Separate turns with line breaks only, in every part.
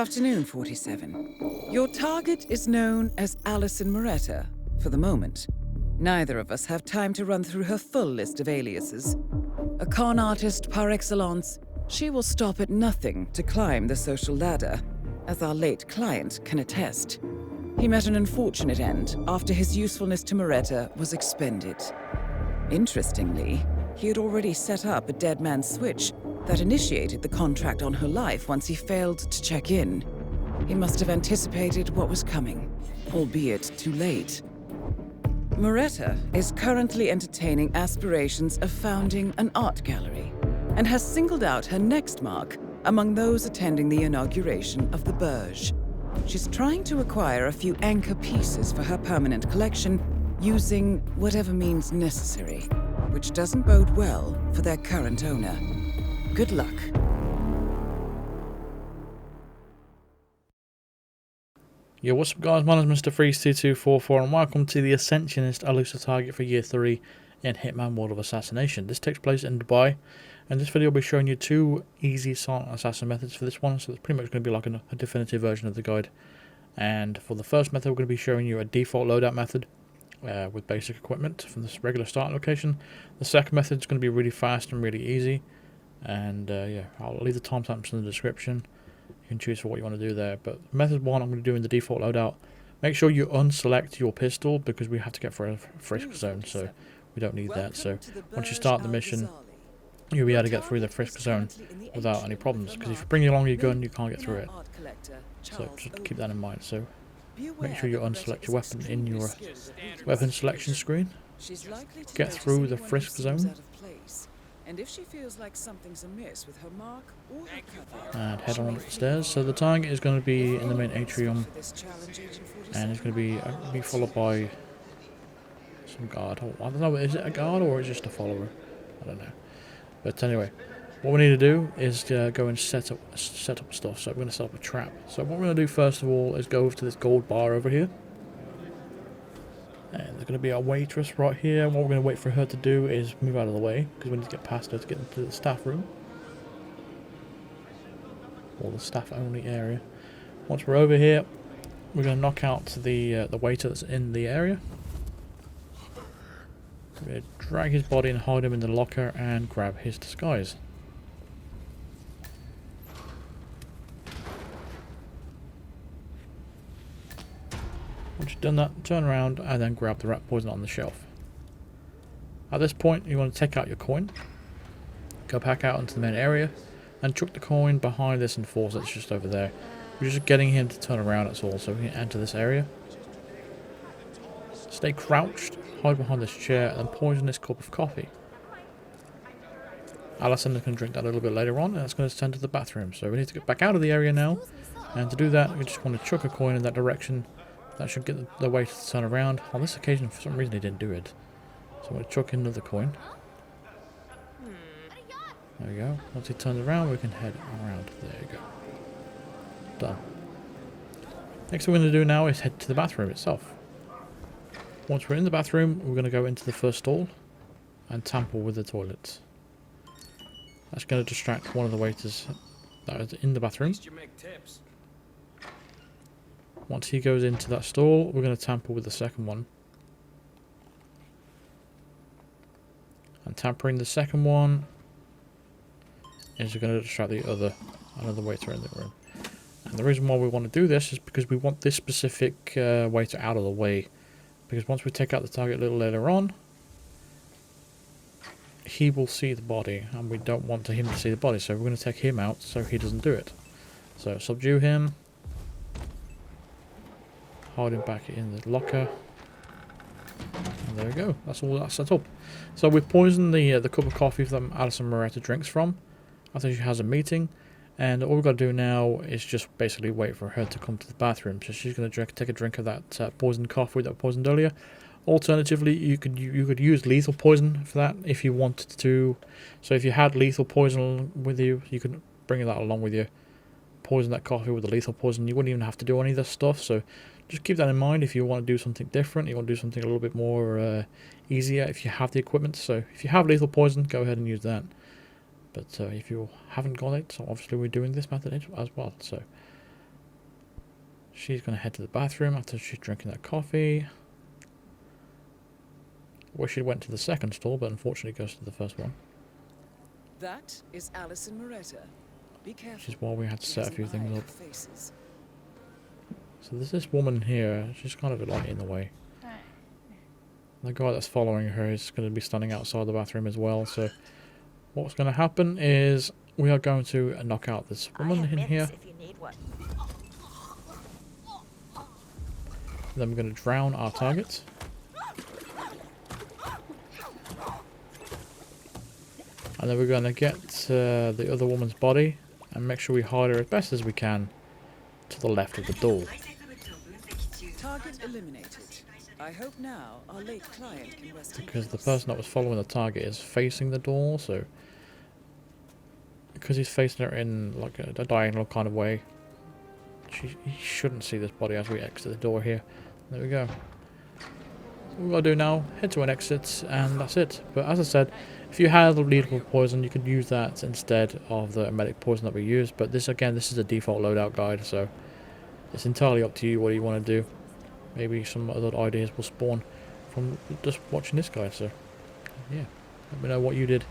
afternoon, 47. Your target is known as Alison Moretta, for the moment. Neither of us have time to run through her full list of aliases. A con artist par excellence, she will stop at nothing to climb the social ladder, as our late client can attest. He met an unfortunate end after his usefulness to Moretta was expended. Interestingly, he had already set up a dead man's switch that initiated the contract on her life once he failed to check in. He must have anticipated what was coming, albeit too late. Moretta is currently entertaining aspirations of founding an art gallery, and has singled out her next mark among those attending the inauguration of the Burj. She's trying to acquire a few anchor pieces for her permanent collection using whatever means necessary, which doesn't bode well for their current owner. Good luck.
Yo, what's up guys, my name is Mr. Freeze2244 and welcome to the Ascensionist Elusive target for Year 3 in Hitman World of Assassination. This takes place in Dubai, and this video will be showing you two easy silent assassin methods for this one, so it's pretty much going to be like a definitive version of the guide. And for the first method, we're going to be showing you a default loadout method with basic equipment from this regular starting location. The second method is going to be really fast and really easy, and yeah, I'll leave the timestamps in the description. You can choose for what you want to do there, but method 1 I'm going to do in the default loadout. Make sure you unselect your pistol because we have to get for a frisk zone, so we don't need that. So once you start the mission, you'll be able to get through the frisk zone without any problems, because if you bring along your gun you can't get through it. So just keep that in mind. So make sure you unselect your weapon in your weapon selection screen. Get through the frisk zone.
And if she feels like something's amiss with her mark or her cover,
and head on up the stairs. So the target is going to be in the main atrium, and it's going to be followed by some guard. I don't know, is it a guard or is it just a follower? I don't know. But anyway, what we need to do is go and set up stuff. So we're going to set up a trap. So what we're going to do first of all is go over to this gold bar over here. And there's going to be a waitress right here. What we're going to wait for her to do is move out of the way, because we need to get past her to get into the staff room, or the staff only area. Once we're over here, we're going to knock out the waiter that's in the area. We're going to drag his body and hide him in the locker and grab his disguise. Once you've done that, turn around and then grab the rat poison on the shelf. At this point, you want to take out your coin, go back out into the main area, and chuck the coin behind this enforcer that's just over there. You're just getting him to turn around, that's all, so we can enter this area. Stay crouched, hide behind this chair, and then poison this cup of coffee. Alison can drink that a little bit later on, and that's going to send to the bathroom. So we need to get back out of the area now, and to do that, we just want to chuck a coin in that direction. That should get the waiter to turn around. On this occasion, for some reason, he didn't do it. So I'm going to chuck in another coin. There we go. Once he turns around, we can head around. There you go. Done. Next thing we're going to do now is head to the bathroom itself. Once we're in the bathroom, we're going to go into the first stall and tamper with the toilets. That's going to distract one of the waiters that is in the bathroom. Once he goes into that stall, we're going to tamper with the second one. And tampering the second one is going to distract the another waiter in the room. And the reason why we want to do this is because we want this specific waiter out of the way. Because once we take out the target a little later on, he will see the body, and we don't want him to see the body, so we're going to take him out so he doesn't do it. So subdue him. Hide him back in the locker. And there we go. That's all that's set up. So we've poisoned the cup of coffee that Alison Moretta drinks from. I think she has a meeting. And all we've got to do now is just basically wait for her to come to the bathroom. So she's going to take a drink of that poisoned coffee that we poisoned earlier. Alternatively, you could use lethal poison for that if you wanted to. So if you had lethal poison with you, you could bring that along with you. Poison that coffee with the lethal poison. You wouldn't even have to do any of this stuff. So just keep that in mind if you want to do something different. You want to do something a little bit more easier if you have the equipment. So if you have lethal poison, go ahead and use that. But if you haven't got it, so obviously we're doing this method as well. So She's going to head to the bathroom after she's drinking that coffee. Wish she went to the second stall, but unfortunately goes to the first one.
That is Alison Moretta. Be careful.
Which is why we had to set a few things up.
Faces.
So there's this woman here. She's kind of like in the way. The guy that's following her is going to be standing outside the bathroom as well. So what's going to happen is we are going to knock out this woman in here. Then we're going to drown our target. And then we're going to get the other woman's body and make sure we hide her as best as we can to the left of the door.
Target eliminated. I hope now our late client can rest
Because the person that was following the target is facing the door, so because he's facing her in like a diagonal kind of way, he shouldn't see this body as we exit the door here. There we go. So what we gotta do now, head to an exit, and that's it. But as I said, if you had a lethal poison, you could use that instead of the emetic poison that we used. But this, again, this is a default loadout guide, so it's entirely up to you what you want to do. Maybe some other ideas will spawn from just watching this guy. So yeah, let me know what you did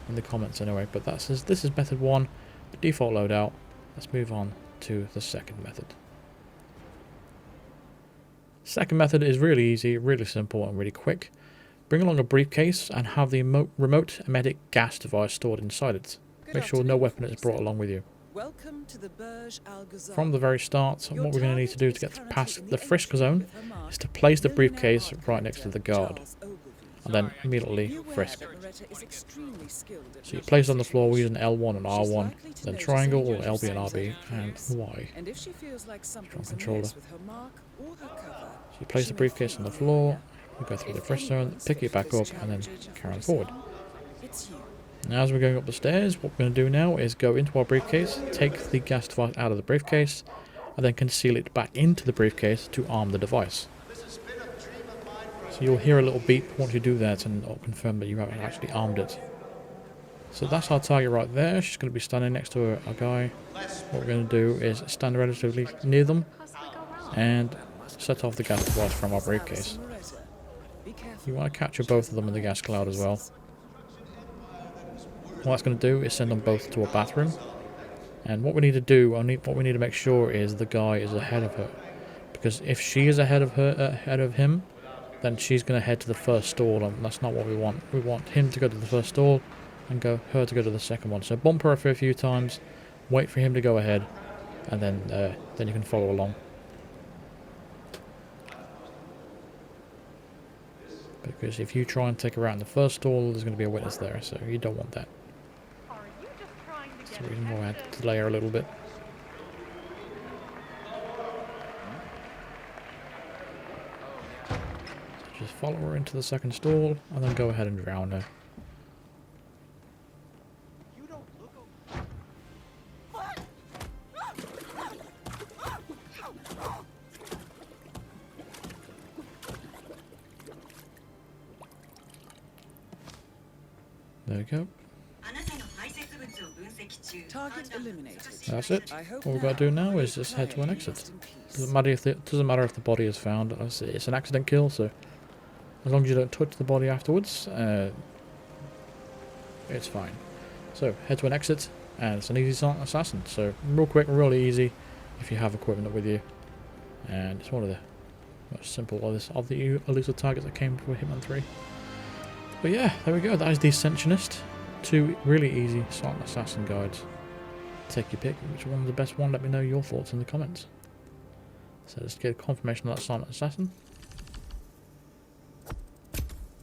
in the comments anyway. But this is method 1, the default loadout. Let's move on to the second method. Second method is really easy, really simple, and really quick. Bring along a briefcase and have the remote emetic gas device stored inside it. Make sure no weapon is brought along with you.
Welcome to the Burj Al Ghazal.
From the very start, what we're going to need to do to get past the frisk zone is to place the briefcase right next to the guard, and then immediately frisk. So you place it on the floor using L1 and R1, then triangle or LB and RB, and Y. Strong controller. So you place the briefcase on the floor, you go through the frisk zone, pick it back up, and then carry on forward. Now as we're going up the stairs, what we're going to do now is go into our briefcase, take the gas device out of the briefcase, and then conceal it back into the briefcase to arm the device. So you'll hear a little beep once you do that, and it'll confirm that you haven't actually armed it. So that's our target right there. She's going to be standing next to a guy. What we're going to do is stand relatively near them and set off the gas device from our briefcase. You want to capture both of them in the gas cloud as well. What that's going to do is send them both to a bathroom. And what we need to do, what we need to make sure is the guy is ahead of her. Because if she is ahead of him, then she's going to head to the first stall, and that's not what we want. We want him to go to the first stall and her to go to the second one. So bump her for a few times, wait for him to go ahead, and then you can follow along. Because if you try and take her out in the first stall, there's going to be a witness there, so you don't want that. That's the reason why I had to delay her a little bit. So just follow her into the second stall, and then go ahead and drown her. There we go.
Target eliminated.
That's it. All we've got to do now is just head to an exit. Doesn't matter if the body is found. It's an accident kill, so as long as you don't touch the body afterwards, it's fine. So head to an exit, and it's an easy silent assassin. So real quick, really easy if you have equipment with you, and it's one of the most simple of the elusive targets that came with Hitman 3. But yeah, there we go. That is the Ascensionist. 2 really easy silent assassin guides. Take your pick. Which one's the best one? Let me know your thoughts in the comments. So let's get a confirmation of that silent assassin.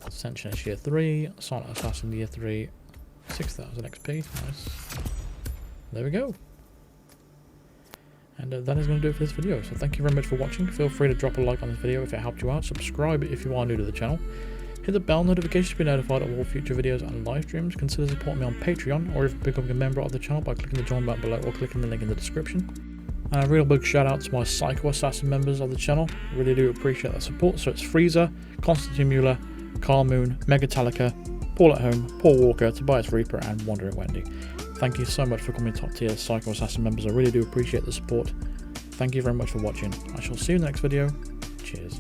Ascensionist year 3, silent assassin year 3, 6,000 XP. Nice. There we go. And that is going to do it for this video. So thank you very much for watching. Feel free to drop a like on this video if it helped you out. Subscribe if you are new to the channel. Hit the bell notification to be notified of all future videos and live streams. Consider supporting me on Patreon, or if becoming a member of the channel by clicking the join button below or clicking the link in the description. And a real big shout out to my Psycho Assassin members of the channel. Really do appreciate that support. So it's Freezer, Constantine Mueller, Carl Moon, Megatalica, Paul at Home, Paul Walker, Tobias Reaper, and Wandering Wendy. Thank you so much for becoming top tier Psycho Assassin members. I really do appreciate the support. thank you very much for watching. I shall see you in the next video. Cheers.